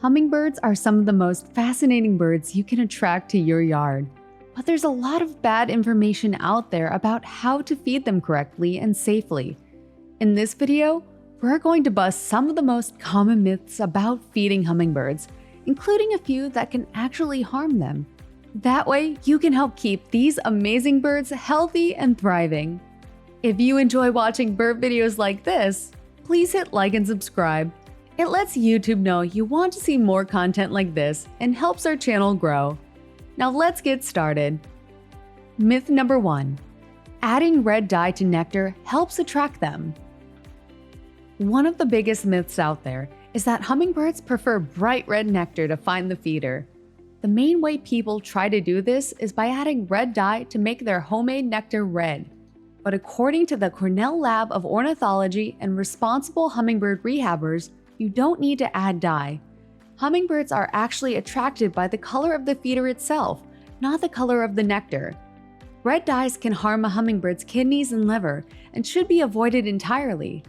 Hummingbirds are some of the most fascinating birds you can attract to your yard. But there's a lot of bad information out there about how to feed them correctly and safely. In this video, we're going to bust some of the most common myths about feeding hummingbirds, including a few that can actually harm them. That way, you can help keep these amazing birds healthy and thriving. If you enjoy watching bird videos like this, please hit like and subscribe. It lets YouTube know you want to see more content like this and helps our channel grow. Now let's get started. Myth number 1. Adding red dye to nectar helps attract them. One of the biggest myths out there is that hummingbirds prefer bright red nectar to find the feeder. The main way people try to do this is by adding red dye to make their homemade nectar red. But according to the Cornell Lab of Ornithology and responsible hummingbird rehabbers, you don't need to add dye. Hummingbirds are actually attracted by the color of the feeder itself, not the color of the nectar. Red dyes can harm a hummingbird's kidneys and liver and should be avoided entirely.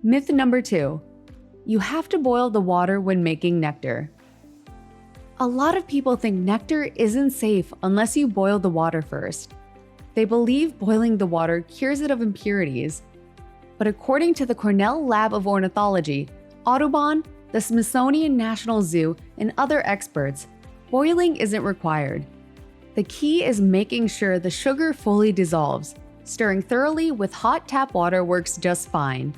Myth number 2. You have to boil the water when making nectar. A lot of people think nectar isn't safe unless you boil the water first. They believe boiling the water cures it of impurities. But according to the Cornell Lab of Ornithology, Audubon, the Smithsonian National Zoo, and other experts, boiling isn't required. The key is making sure the sugar fully dissolves. Stirring thoroughly with hot tap water works just fine.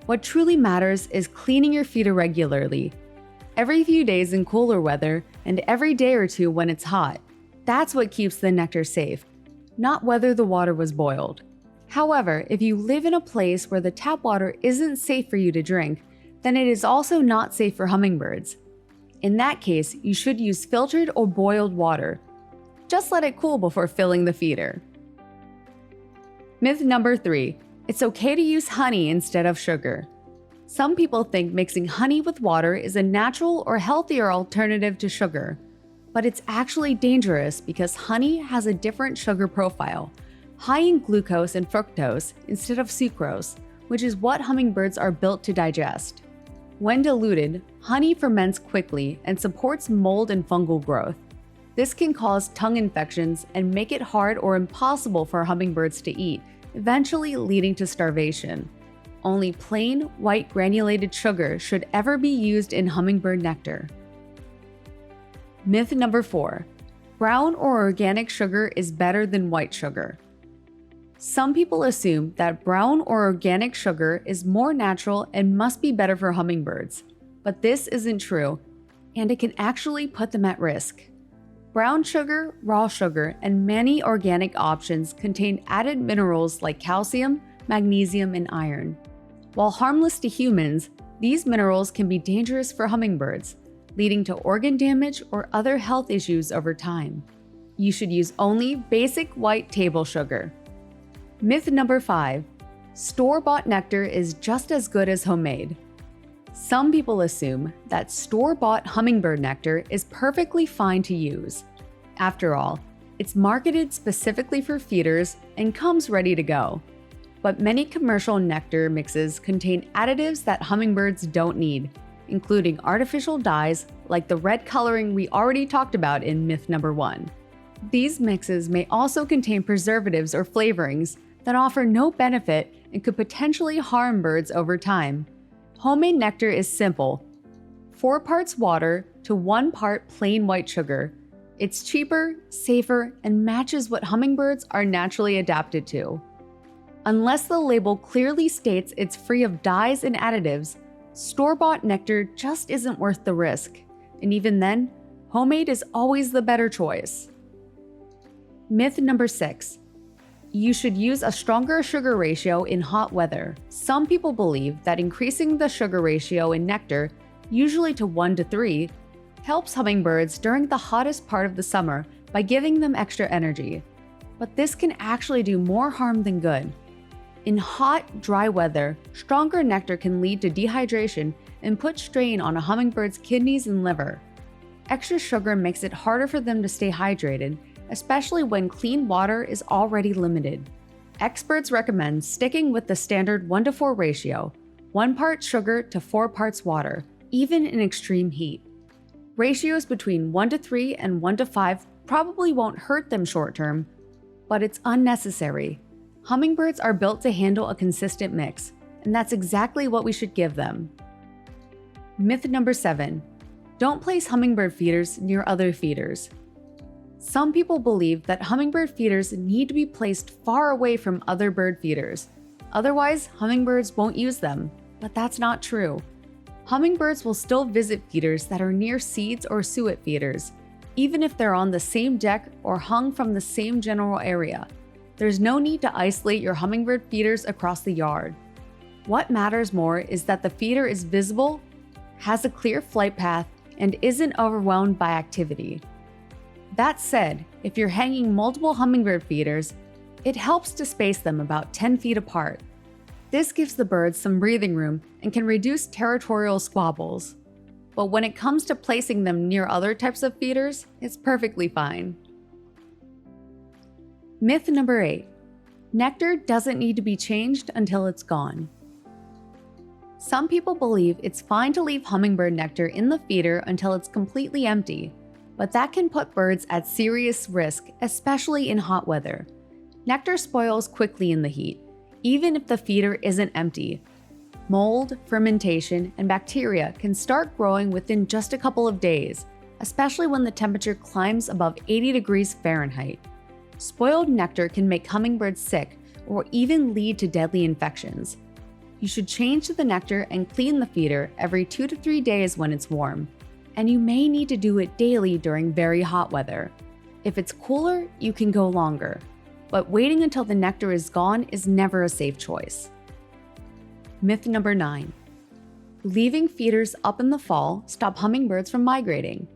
What truly matters is cleaning your feeder regularly. Every few days in cooler weather and every day or two when it's hot. That's what keeps the nectar safe, not whether the water was boiled. However, if you live in a place where the tap water isn't safe for you to drink, then it is also not safe for hummingbirds. In that case, you should use filtered or boiled water. Just let it cool before filling the feeder. Myth number 3. It's okay to use honey instead of sugar. Some people think mixing honey with water is a natural or healthier alternative to sugar. But it's actually dangerous because honey has a different sugar profile, high in glucose and fructose instead of sucrose, which is what hummingbirds are built to digest. When diluted, honey ferments quickly and supports mold and fungal growth. This can cause tongue infections and make it hard or impossible for hummingbirds to eat, eventually leading to starvation. Only plain, white granulated sugar should ever be used in hummingbird nectar. Myth number 4. Brown or organic sugar is better than white sugar. Some people assume that brown or organic sugar is more natural and must be better for hummingbirds. But this isn't true, and it can actually put them at risk. Brown sugar, raw sugar, and many organic options contain added minerals like calcium, magnesium, and iron. While harmless to humans, these minerals can be dangerous for hummingbirds, leading to organ damage or other health issues over time. You should use only basic white table sugar. Myth number 5. Store-bought nectar is just as good as homemade. Some people assume that store-bought hummingbird nectar is perfectly fine to use. After all, it's marketed specifically for feeders and comes ready to go. But many commercial nectar mixes contain additives that hummingbirds don't need, including artificial dyes like the red coloring we already talked about in myth number 1. These mixes may also contain preservatives or flavorings that offer no benefit and could potentially harm birds over time. Homemade nectar is simple: 4 parts water to 1 part plain white sugar. It's cheaper, safer, and matches what hummingbirds are naturally adapted to. Unless the label clearly states it's free of dyes and additives, store-bought nectar just isn't worth the risk. And even then, homemade is always the better choice. Myth number 6. You should use a stronger sugar ratio in hot weather. Some people believe that increasing the sugar ratio in nectar, usually to 1 to 3, helps hummingbirds during the hottest part of the summer by giving them extra energy. But this can actually do more harm than good. In hot, dry weather, stronger nectar can lead to dehydration and put strain on a hummingbird's kidneys and liver. Extra sugar makes it harder for them to stay hydrated, especially when clean water is already limited. Experts recommend sticking with the standard 1:4 ratio, 1 part sugar to 4 parts water, even in extreme heat. Ratios between 1 to 3 and 1 to 5 probably won't hurt them short term, but it's unnecessary. Hummingbirds are built to handle a consistent mix, and that's exactly what we should give them. Myth number 7. Don't place hummingbird feeders near other feeders. Some people believe that hummingbird feeders need to be placed far away from other bird feeders. Otherwise, hummingbirds won't use them, but that's not true. Hummingbirds will still visit feeders that are near seeds or suet feeders, even if they're on the same deck or hung from the same general area. There's no need to isolate your hummingbird feeders across the yard. What matters more is that the feeder is visible, has a clear flight path, and isn't overwhelmed by activity. That said, if you're hanging multiple hummingbird feeders, it helps to space them about 10 feet apart. This gives the birds some breathing room and can reduce territorial squabbles. But when it comes to placing them near other types of feeders, it's perfectly fine. Myth number 8. Nectar doesn't need to be changed until it's gone. Some people believe it's fine to leave hummingbird nectar in the feeder until it's completely empty, but that can put birds at serious risk, especially in hot weather. Nectar spoils quickly in the heat, even if the feeder isn't empty. Mold, fermentation, and bacteria can start growing within just a couple of days, especially when the temperature climbs above 80 degrees Fahrenheit. Spoiled nectar can make hummingbirds sick or even lead to deadly infections. You should change the nectar and clean the feeder every 2 to 3 days when it's warm, and you may need to do it daily during very hot weather. If it's cooler, you can go longer, but waiting until the nectar is gone is never a safe choice. Myth number 9. Leaving feeders up in the fall stop hummingbirds from migrating.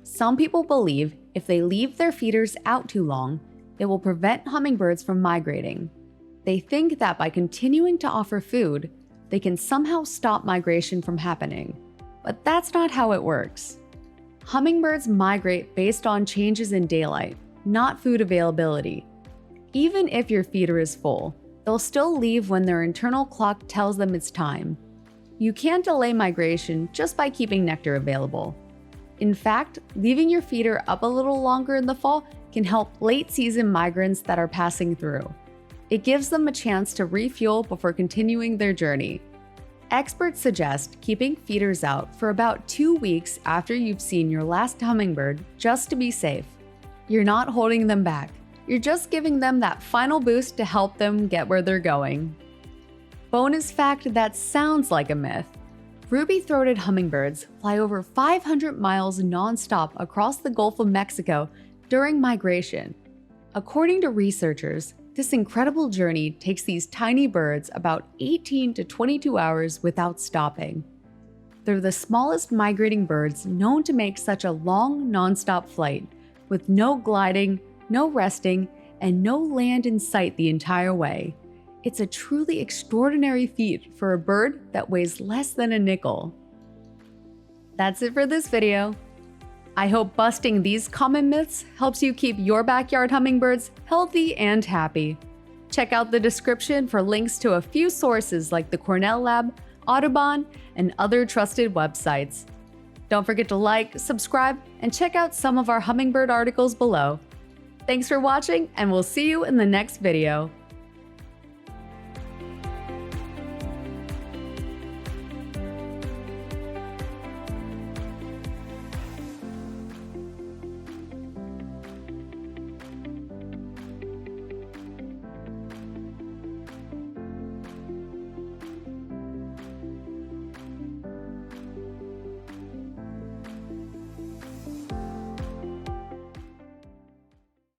Some people believe if they leave their feeders out too long, it will prevent hummingbirds from migrating. They think that by continuing to offer food, they can somehow stop migration from happening. But that's not how it works. Hummingbirds migrate based on changes in daylight, not food availability. Even if your feeder is full, they'll still leave when their internal clock tells them it's time. You can't delay migration just by keeping nectar available. In fact, leaving your feeder up a little longer in the fall can help late-season migrants that are passing through. It gives them a chance to refuel before continuing their journey. Experts suggest keeping feeders out for about 2 weeks after you've seen your last hummingbird just to be safe. You're not holding them back. You're just giving them that final boost to help them get where they're going. Bonus fact that sounds like a myth. Ruby-throated hummingbirds fly over 500 miles nonstop across the Gulf of Mexico during migration. According to researchers, this incredible journey takes these tiny birds about 18 to 22 hours without stopping. They're the smallest migrating birds known to make such a long, nonstop flight, with no gliding, no resting, and no land in sight the entire way. It's a truly extraordinary feat for a bird that weighs less than a nickel. That's it for this video. I hope busting these common myths helps you keep your backyard hummingbirds healthy and happy. Check out the description for links to a few sources like the Cornell Lab, Audubon, and other trusted websites. Don't forget to like, subscribe, and check out some of our hummingbird articles below. Thanks for watching, and we'll see you in the next video.